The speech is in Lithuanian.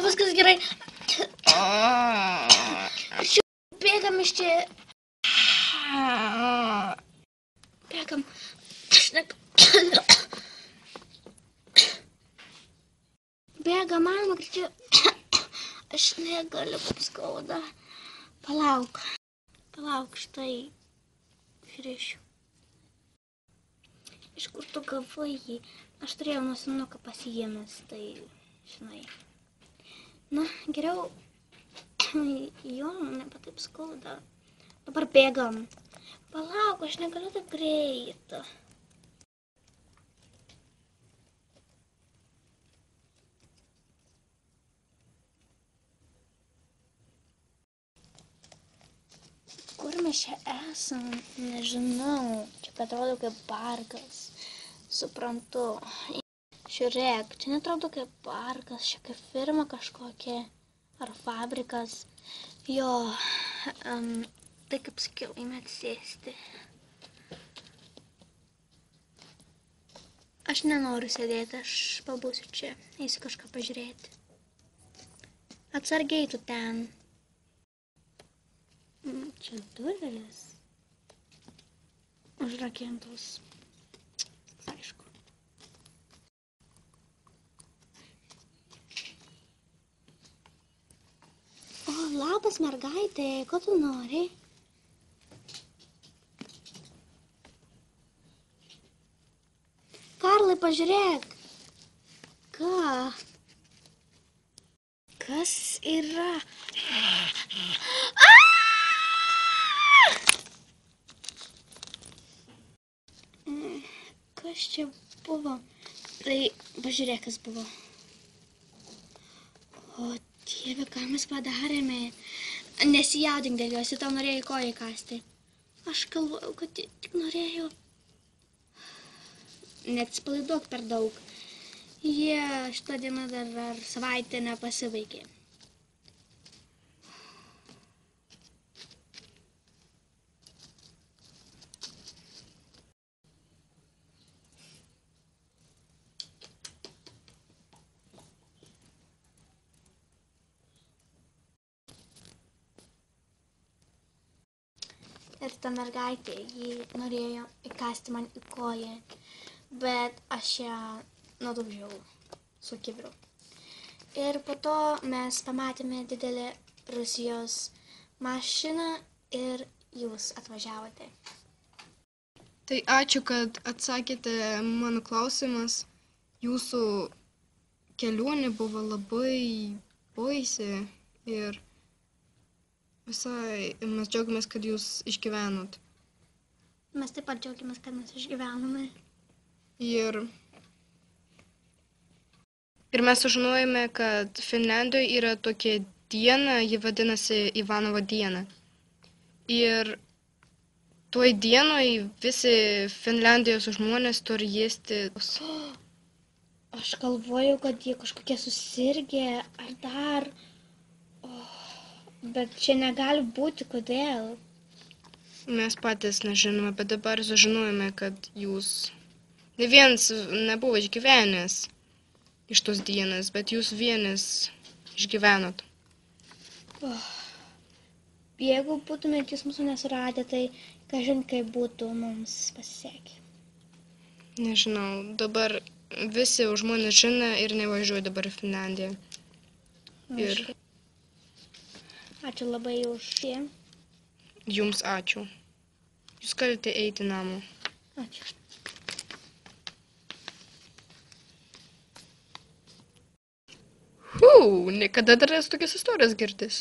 Viskas gerai. Bėgam iš čia. Bėgam. Bėgam, mama, greičiau. Aš negaliu, kaip skauda. Palauk, štai. Žiūrėšiu. Iš kur tu gavai jį? Aš turėjau nusinuką pasiėmęs, tai, žinai. Na, geriau, jo, taip skauda. Dabar bėgam. Palauk, aš negaliu taip greit. Kur mes čia esam? Nežinau. Čia atrodo kaip parkas. Suprantu. Žiūrėk, čia netrodo kaip parkas, čia kaip firma kažkokia. Ar fabrikas. Jo, tai kaip sakiau, ėmė atsėsti. Aš nenoriu sėdėti, aš pabūsiu čia. Eisiu kažką pažiūrėti. Atsargiai tu ten. Čia durys. Užrakintos. Aišku. O, labas mergaitė, ko tu nori? Karlai, pažiūrėk. Ką? Kas yra? Kas čia buvo? Tai pažiūrėk, kas buvo. O, Dieve, ką mes padarėme? Nesijaudink dėl jos, tau norėjo koją įkąsti. Aš galvojau, kad tik norėjau. Neatsipalaiduok per daug. Jie šitą dieną dar savaitę nepasibaigė. Ir ta mergaitė, ji norėjo įkąsti man į koją, bet aš ją nudaužiau su kibru. Ir po to mes pamatėme didelę Rusijos mašiną ir jūs atvažiavote. Tai ačiū, kad atsakėte mano klausimas. Jūsų kelionė buvo labai baisi ir visai mes džiaugiamės, kad jūs išgyvenot. Mes taip pat džiaugiamės, kad mes išgyvenome. Ir mes sužinojome, kad Finlandijoje yra tokia diena, ji vadinasi Ivanovo diena. Ir toj dienoj visi Finlandijos žmonės turi ėsti. Aš galvojau, kad jie kažkokie susirgė ar dar. Bet čia negali būti, kodėl? Mes patys nežinome, bet dabar sužinojome, kad jūs ne vienas nebuvo išgyvenęs iš tos dienos, bet jūs vienas išgyvenot. Jeigu būtumėt jūs mūsų nesuradę, tai kažin kaip būtų mums pasisekę. Nežinau, dabar visi žmonės žino ir nevažiuoja dabar į Finlandiją. Ir ačiū labai už šį. Jums ačiū. Jūs galite eiti namo. Ačiū. Niekada dar esu tokias istorijas girdėjęs.